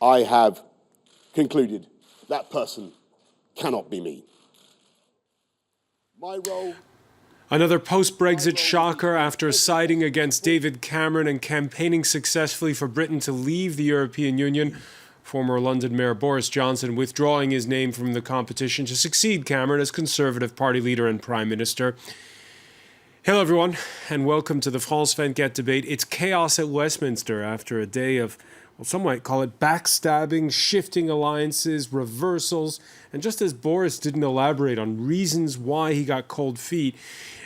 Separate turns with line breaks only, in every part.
I have concluded that person cannot be me. My role...
Another post-Brexit shocker after siding against David Cameron and campaigning successfully for Britain to leave the European Union. Former London Mayor Boris Johnson withdrawing his name from the competition to succeed Cameron as Conservative Party leader and Prime Minister. Hello, everyone, and welcome to the France 24 debate. It's chaos at Westminster after a day of, well, some might call it backstabbing, shifting alliances, reversals, and just as Boris didn't elaborate on reasons why he got cold feet,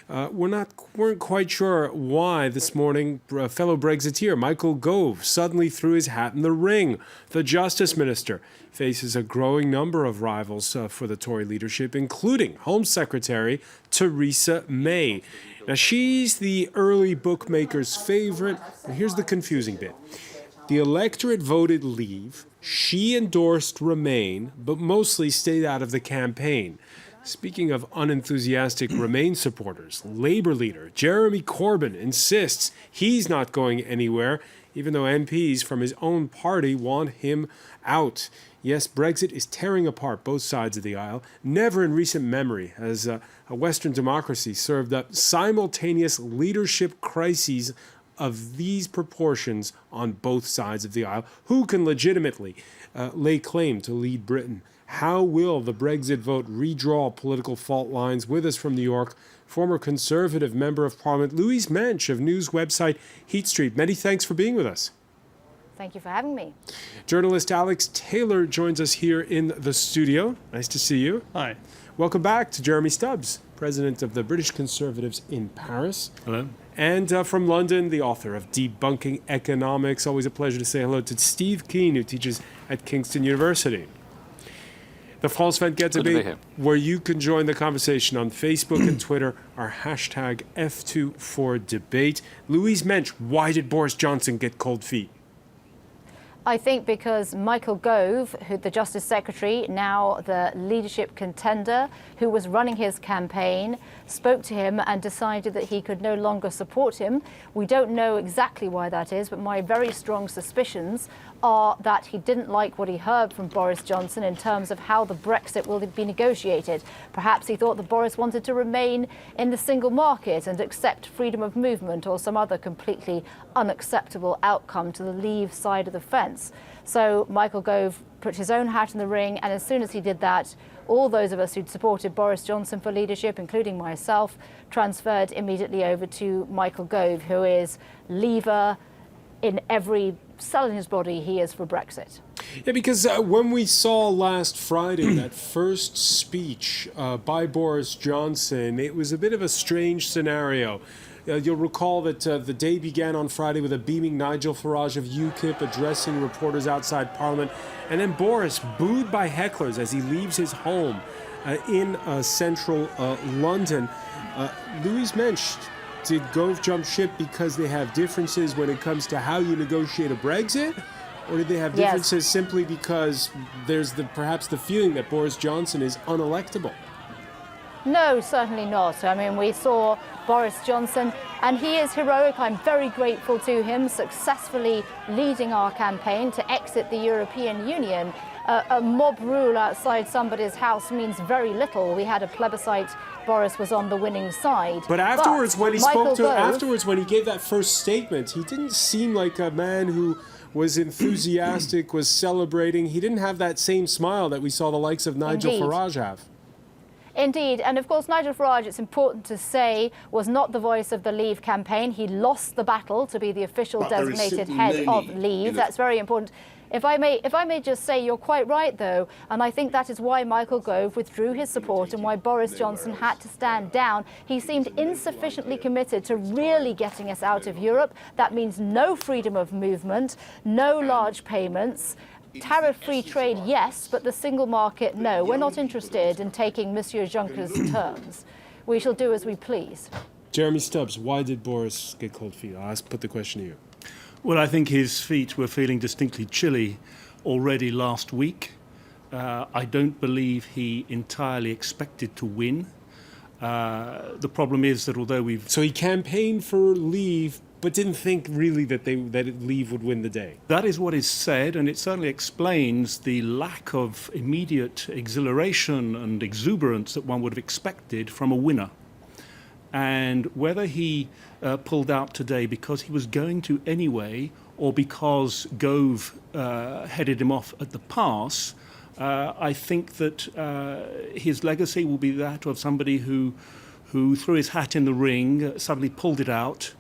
weren't quite sure why this morning fellow Brexiteer Michael Gove suddenly threw his hat in the ring. The Justice Minister faces a growing number of rivals for the Tory leadership, including Home Secretary Theresa May. Now, she's the early bookmakers' favourite, and here's the confusing bit. The electorate voted Leave, she endorsed Remain, but mostly stayed out of the campaign. Speaking of unenthusiastic Remain supporters, Labour leader Jeremy Corbyn insists he's not going anywhere, even though MPs from his own party want him out. Yes, Brexit is tearing apart both sides of the aisle. Never in recent memory has a Western democracy served up simultaneous leadership crises of these proportions on both sides of the aisle. Who can legitimately lay claim to lead Britain? How will the Brexit vote redraw political fault lines? With us from New York, former Conservative Member of Parliament Louise Mensch of news website Heat Street. Many thanks for being with us.
Thank you for having me.
Journalist Alex Taylor joins us here in the studio. Nice to see you.
Hi.
Welcome back to Jeremy Stubbs, President of the British Conservatives in Paris.
Hello.
And from London, the author of Debunking Economics. Always a pleasure to say hello to Steve Keen, who teaches at Kingston University. The France 24 debate, where you can join the conversation on Facebook and Twitter, our hashtag F24debate. Louise Mensch, why did Boris Johnson get cold feet?
I think because Michael Gove, who the Justice Secretary, now the leadership contender, who was running his campaign, spoke to him and decided that he could no longer support him. We don't know exactly why that is, but my very strong suspicions are that he didn't like what he heard from Boris Johnson in terms of how the Brexit will be negotiated. Perhaps he thought that Boris wanted to remain in the single market and accept freedom of movement or some other completely unacceptable outcome to the Leave side of the fence. So Michael Gove put his own hat in the ring, and as soon as he did that, all those of us who'd supported Boris Johnson for leadership, including myself, transferred immediately over to Michael Gove, who is Leaver in every cell in his body. He is for Brexit.
Yeah, because when we saw last Friday that first speech by Boris Johnson, it was a bit of a strange scenario. You'll recall that the day began on Friday with a beaming Nigel Farage of UKIP addressing reporters outside Parliament, and then Boris booed by hecklers as he leaves his home in central London. Louise Mensch, did Gove jump ship because they have differences when it comes to how you negotiate a Brexit? Or did they have differences simply because there's perhaps the feeling that Boris Johnson is unelectable?
No, certainly not. I mean, we saw Boris Johnson, and he is heroic. I'm very grateful to him, successfully leading our campaign to exit the European Union. A mob rule outside somebody's house means very little. We had a plebiscite. Boris was on the winning side.
But afterwards, when he when he gave that first statement, he didn't seem like a man who was enthusiastic, was celebrating. He didn't have that same smile that we saw the likes of Nigel Farage have.
Indeed, and of course Nigel Farage, it's important to say, was not the voice of the Leave campaign. He lost the battle to be the official designated head of Leave. That's very important. If I may just say, you're quite right, though, and I think that is why Michael Gove withdrew his support and why Boris Johnson had to stand down. He seemed insufficiently committed to really getting us out of Europe. That means no freedom of movement, no large payments. Tariff-free trade, yes, but the single market, no. We're not interested in taking Monsieur Juncker's terms. We shall do as we please.
Jeremy Stubbs, why did Boris get cold feet? I'll put the question to you.
Well, I think his feet were feeling distinctly chilly already last week. I don't believe he entirely expected to win. The problem is that although we've...
So he campaigned for Leave, but didn't think really that Leave would win the day.
That is what is said, and it certainly explains the lack of immediate exhilaration and exuberance that one would have expected from a winner. And whether he pulled out today because he was going to anyway, or because Gove headed him off at the pass, I think that his legacy will be that of somebody who threw his hat in the ring, suddenly pulled it out,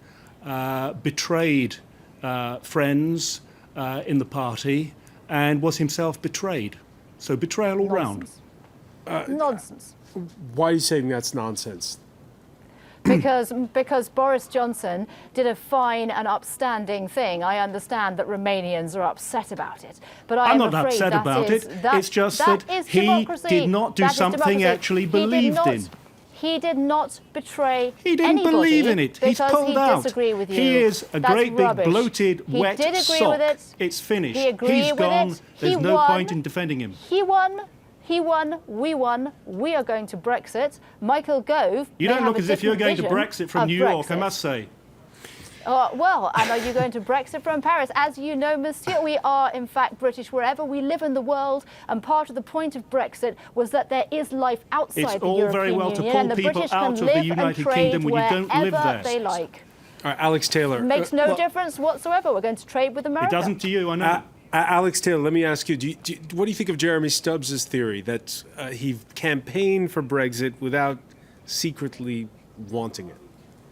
betrayed friends in the party, and was himself betrayed. So betrayal all round.
Nonsense.
Why are you saying that's nonsense?
Because Boris Johnson did a fine and upstanding thing. I understand that Romanians are upset about it, but I'm
not
afraid
upset about it. It's just that he did not do something he actually believed in.
He did not betray
He didn't
anybody
believe in it. He's pulled out.
Disagree with you.
He is a great big
rubbish.
bloated
He
wet
did agree
sock.
with it.
It's finished.
He agreed
He's
with
gone.
it.
There's
He
no
won.
point in defending him.
He won. He won. We won. We are going to Brexit. Michael Gove.
You don't look as if you're going to Brexit from New York, I must say.
Well, and are you going to Brexit from Paris? As you know, Monsieur, we are in fact British wherever we live in the world, and part of the point of Brexit was that there is life outside
It's
the
all
European
very well to
Union,
pull
and the
people
British
out
can
of the
live
United
and trade
Kingdom when you don't live
wherever
there.
they like.
All right, Alex Taylor.
Makes no difference whatsoever. We're going to trade with America.
It doesn't to you, I know.
Alex Taylor, let me ask you, what do you think of Jeremy Stubbs' theory that he campaigned for Brexit without secretly wanting it?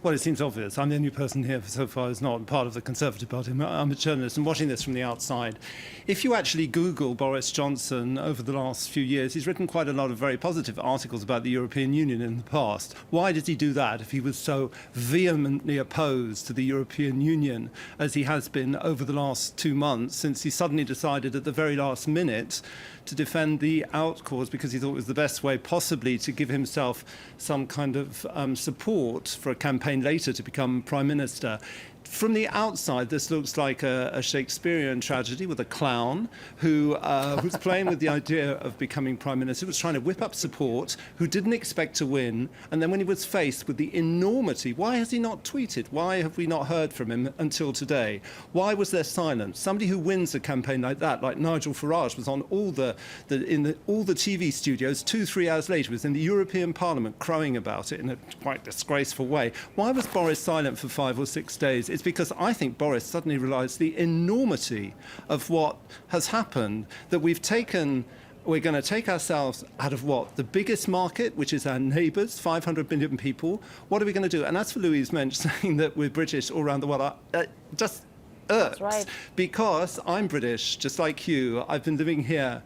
Well, it seems obvious. I'm the only person here so far who's not part of the Conservative Party. I'm a journalist and watching this from the outside. If you actually Google Boris Johnson over the last few years, he's written quite a lot of very positive articles about the European Union in the past. Why did he do that if he was so vehemently opposed to the European Union as he has been over the last 2 months, since he suddenly decided at the very last minute to defend the out cause because he thought it was the best way possibly to give himself some kind of support for a campaign later to become Prime Minister. From the outside, this looks like a Shakespearean tragedy with a clown who was playing with the idea of becoming Prime Minister, was trying to whip up support, who didn't expect to win. And then when he was faced with the enormity, why has he not tweeted? Why have we not heard from him until today? Why was there silence? Somebody who wins a campaign like that, like Nigel Farage, was on all the TV studios 2-3 hours later, was in the European Parliament crowing about it in a quite disgraceful way. Why was Boris silent for 5 or 6 days? It's because I think Boris suddenly realised the enormity of what has happened, that we're going to take ourselves out of what? The biggest market, which is our neighbours, 500 million people. What are we going to do? And as for Louise Mensch saying that we're British all around the world, just irks.
That's right.
Because I'm British, just like you. I've been living here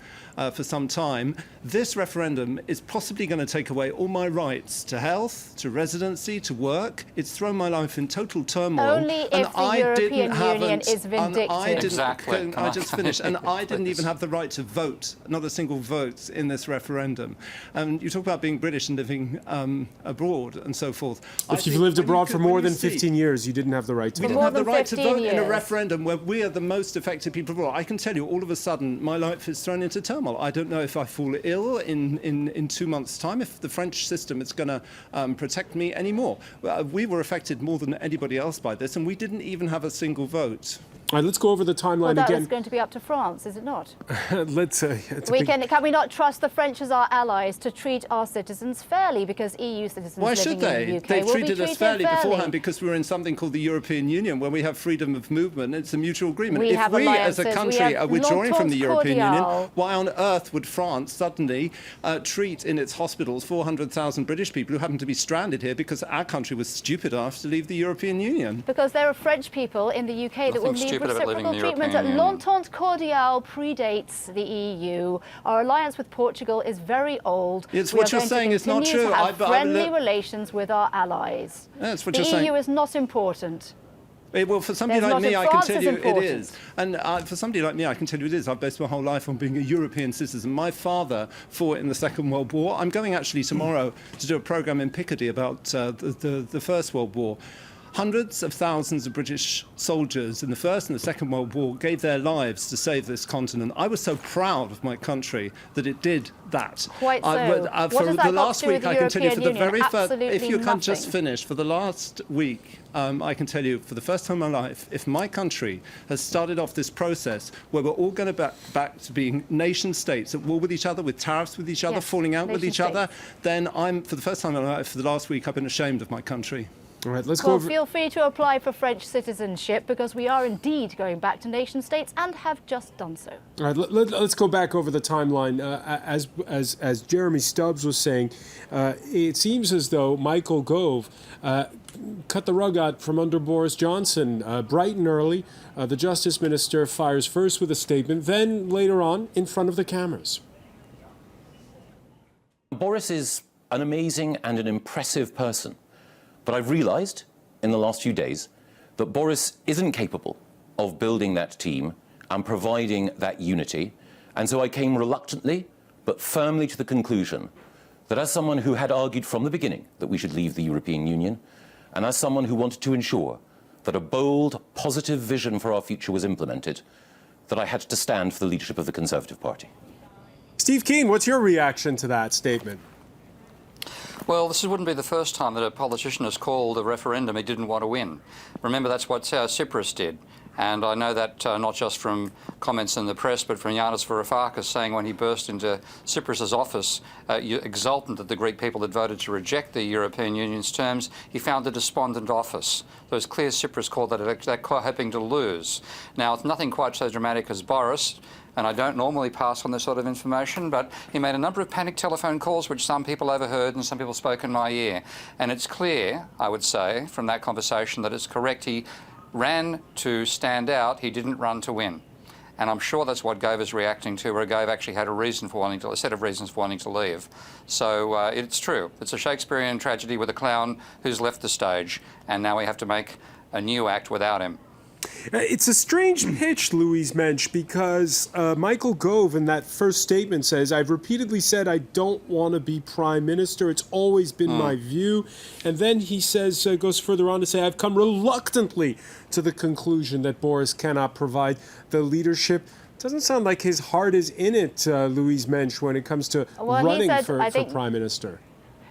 for some time. This referendum is possibly going to take away all my rights to health, to residency, to work. It's thrown my life in total turmoil.
Only if the European Union is vindictive.
Exactly. I just finished. And I didn't even have the right to vote, not a single vote in this referendum. And you talk about being British and living abroad and so forth.
If you've lived abroad for more than 15 years, you didn't have the right to vote.
We didn't have the right to vote in a referendum where we are the most affected people abroad. I can tell you, all of a sudden, my life is thrown into turmoil. I don't know if I fall ill in 2 months' time, if the French system is going to protect me anymore. We were affected more than anybody else by this, and we didn't even have a single vote.
All right, let's go over the timeline
Well, that
again.
is going to be up to France, is it not?
Can
we not trust the French as our allies to treat our citizens fairly, because EU citizens
Why
living
should they?
in the UK
They've
will
treated
be
us fairly beforehand because we're in something called the European Union, where we have freedom of movement. It's a mutual agreement. If we, as a country, are withdrawing from the European Union, why on earth would France suddenly treat in its hospitals 400,000 British people who happen to be stranded here because our country was stupid enough to leave the European Union?
Because there are French people in the UK that will need reciprocal treatment. L'entente cordiale predates the EU. Our alliance with Portugal is very old.
It's what you're saying is not true.
We have friendly relations with our allies.
That's what
you're saying. The EU is not important.
Well, for somebody like me, I can tell you it is. And for somebody like me, I can tell you it is. I've based my whole life on being a European citizen. My father fought in the Second World War. I'm going actually tomorrow to do a programme in Picardy about the First World War. Hundreds of thousands of British soldiers in the First and the Second World War gave their lives to save this continent. I was so proud of my country that it did that.
Quite so.
For
What does that
the
got
last
to do
week,
with
I
the
can tell you for the
European
very
Union?
first, if
Absolutely
you can just
nothing.
finish, for the last week, I can tell you for the first time in my life, if my country has started off this process where we're all going back to being nation states at war with each other, with tariffs with each other,
Yes,
falling out with
nation
each other,
states.
then for the first time in my life, for the last week, I've been ashamed of my country.
All right, let's go
Well,
over.
feel free to apply for French citizenship because we are indeed going back to nation states and have just done so.
All right, let's go back over the timeline. As Jeremy Stubbs was saying, it seems as though Michael Gove cut the rug out from under Boris Johnson bright and early. The Justice Minister fires first with a statement, then later on in front of the cameras.
Boris is an amazing and an impressive person. But I've realised in the last few days that Boris isn't capable of building that team and providing that unity. And so I came reluctantly but firmly to the conclusion that as someone who had argued from the beginning that we should leave the European Union, and as someone who wanted to ensure that a bold, positive vision for our future was implemented, that I had to stand for the leadership of the Conservative Party.
Steve Keen, what's your reaction to that statement?
Well, this wouldn't be the first time that a politician has called a referendum he didn't want to win. Remember, that's what Tsipras did. And I know that not just from comments in the press, but from Yanis Varoufakis saying when he burst into Tsipras's office, exultant that the Greek people had voted to reject the European Union's terms, he found a despondent office. So it's clear Tsipras called that hoping to lose. Now, it's nothing quite so dramatic as Boris, and I don't normally pass on this sort of information, but he made a number of panic telephone calls which some people overheard and some people spoke in my ear. And it's clear, I would say, from that conversation that it's correct. He ran to stand out, he didn't run to win. And I'm sure that's what Gove is reacting to, where Gove actually had a set of reasons for wanting to leave. So it's true. It's a Shakespearean tragedy with a clown who's left the stage, and now we have to make a new act without him.
It's a strange pitch, Louise Mensch, because Michael Gove in that first statement says, I've repeatedly said I don't want to be prime minister. It's always been my view. And then he says, goes further on to say, I've come reluctantly to the conclusion that Boris cannot provide the leadership. Doesn't sound like his heart is in it, Louise Mensch, when it comes to running for prime minister.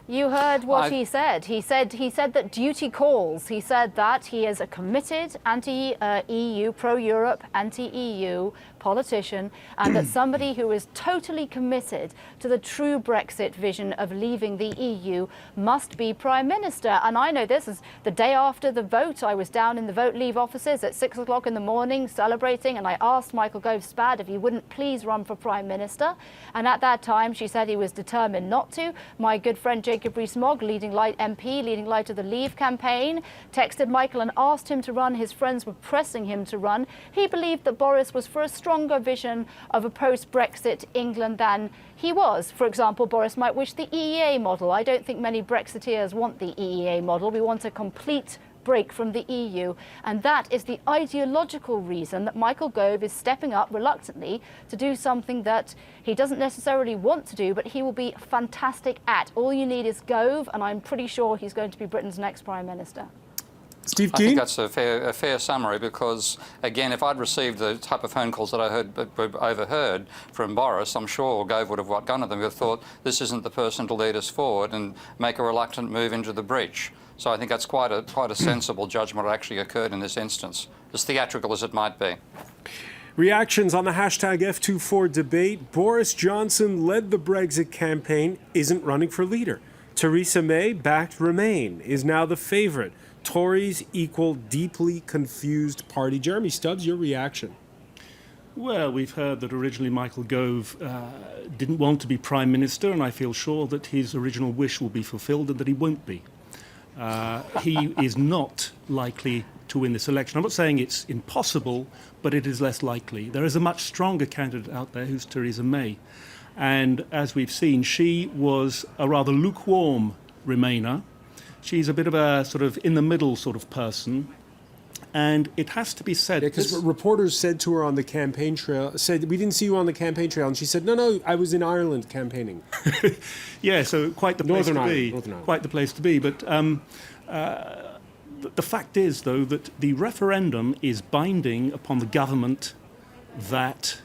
You heard what he said. He said that duty calls. He said that he is a committed anti-EU, pro-Europe, anti-EU politician, and that somebody who is totally committed to the true Brexit vision of leaving the EU must be prime minister. And I know this is the day after the vote. I was down in the vote leave offices at 6 o'clock in the morning celebrating, and I asked Michael Gove-Spad if he wouldn't please run for prime minister. And at that time, she said he was determined not to. My good friend Jacob Rees-Mogg, leading light MP, leading light of the Leave campaign, texted Michael and asked him to run. His friends were pressing him to run. He believed that Boris was for a stronger vision of a post-Brexit England than he was. For example, Boris might wish the EEA model. I don't think many Brexiteers want the EEA model. We want a complete break from the EU, and that is the ideological reason that Michael Gove is stepping up reluctantly to do something that he doesn't necessarily want to do, but he will be fantastic at. All you need is Gove, and I'm pretty sure he's going to be Britain's next Prime Minister.
Steve
I
Keen?
think that's a fair summary, because, again, if I'd received the type of phone calls that I overheard from Boris, I'm sure Gove would have got gun at them. He would have thought, this isn't the person to lead us forward and make a reluctant move into the breach. So I think that's quite a sensible judgment that actually occurred in this instance, as theatrical as it might be.
Reactions on the hashtag F24 debate. Boris Johnson led the Brexit campaign, isn't running for leader. Theresa May, backed Remain, is now the favourite. Tories equal deeply confused party. Jeremy Stubbs, your reaction?
Well, we've heard that originally Michael Gove didn't want to be Prime Minister, and I feel sure that his original wish will be fulfilled and that he won't be. He is not likely to win this election. I'm not saying it's impossible, but it is less likely. There is a much stronger candidate out there who's Theresa May. And as we've seen, she was a rather lukewarm Remainer. She's a bit of a sort of in-the-middle sort of person. And it has to be said...
Because reporters said to her on the campaign trail, said, we didn't see you on the campaign trail. And she said, no, I was in Ireland campaigning.
Yeah, so quite the place to be.
Northern Ireland.
Quite the place to be. But The fact is, though, that the referendum is binding upon the government that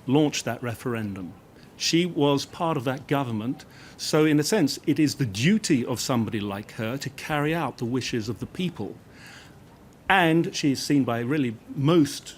launched that referendum. She was part of that government, so in a sense, it is the duty of somebody like her to carry out the wishes of the people. And she is seen by really most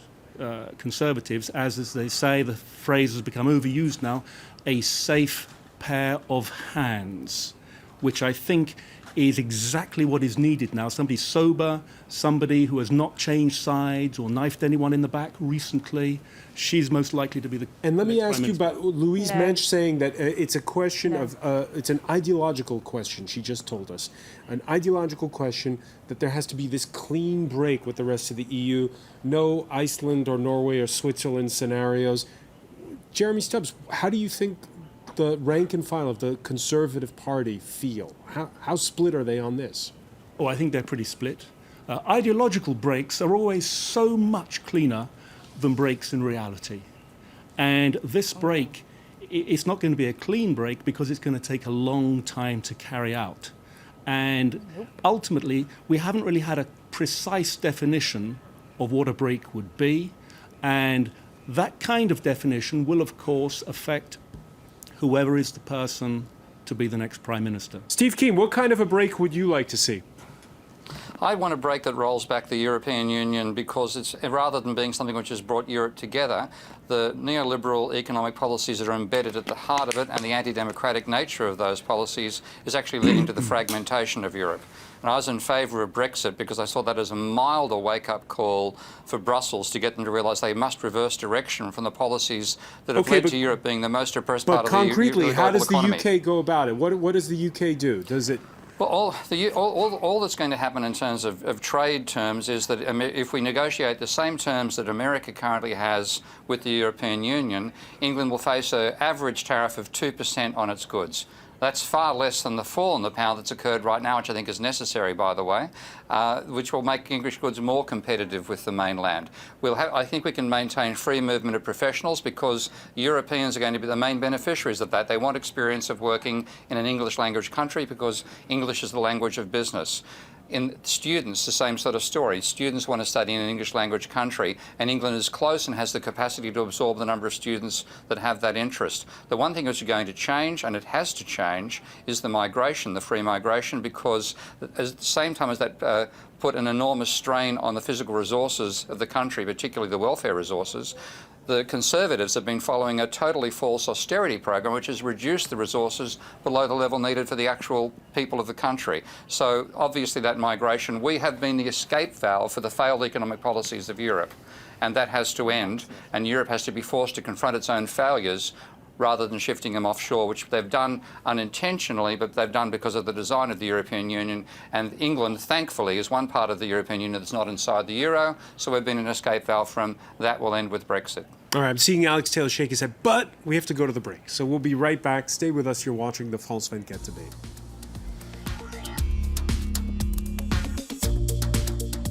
conservatives as they say, the phrase has become overused now, a safe pair of hands, which I think is exactly what is needed now. Somebody sober, somebody who has not changed sides or knifed anyone in the back recently. She's most likely to be the.
And let me ask you about Louise
No.
Mensch saying that it's a question of, it's an ideological question, she just told us. An ideological question that there has to be this clean break with the rest of the EU, no Iceland or Norway or Switzerland scenarios. Jeremy Stubbs, how do you think the rank and file of the Conservative Party feel? How split are they on this?
Oh, I think they're pretty split. Ideological breaks are always so much cleaner than breaks in reality. And this break, it's not going to be a clean break because it's going to take a long time to carry out. And ultimately, we haven't really had a precise definition of what a break would be. And that kind of definition will, of course, affect whoever is the person to be the next Prime Minister.
Steve Keen, what kind of a break would you like to see?
I want a break that rolls back the European Union because it's, rather than being something which has brought Europe together, the neoliberal economic policies that are embedded at the heart of it and the anti-democratic nature of those policies is actually leading to the fragmentation of Europe. And I was in favour of Brexit because I saw that as a milder wake-up call for Brussels to get them to realise they must reverse direction from the policies that have led to Europe being the most oppressed part of the global economy.
But concretely, how does the UK go about it? What does the UK do? Does it...
Well, all that's going to happen in terms of trade terms is that if we negotiate the same terms that America currently has with the European Union, England will face an average tariff of 2% on its goods. That's far less than the fall in the pound that's occurred right now, which I think is necessary, by the way, which will make English goods more competitive with the mainland. I think we can maintain free movement of professionals because Europeans are going to be the main beneficiaries of that. They want experience of working in an English language country because English is the language of business. In students, the same sort of story. Students want to study in an English language country, and England is close and has the capacity to absorb the number of students that have that interest. The one thing which is going to change, and it has to change, is the migration, the free migration, because at the same time as that put an enormous strain on the physical resources of the country, particularly the welfare resources, the Conservatives have been following a totally false austerity program which has reduced the resources below the level needed for the actual people of the country. So obviously that migration, we have been the escape valve for the failed economic policies of Europe, and that has to end, and Europe has to be forced to confront its own failures rather than shifting them offshore, which they've done unintentionally, but they've done because of the design of the European Union. And England, thankfully, is one part of the European Union that's not inside the euro, so we've been an escape valve from that. Will end with Brexit.
All right, I'm seeing Alex Taylor shake his head, but we have to go to the break. So we'll be right back. Stay with us. You're watching the France 24 debate.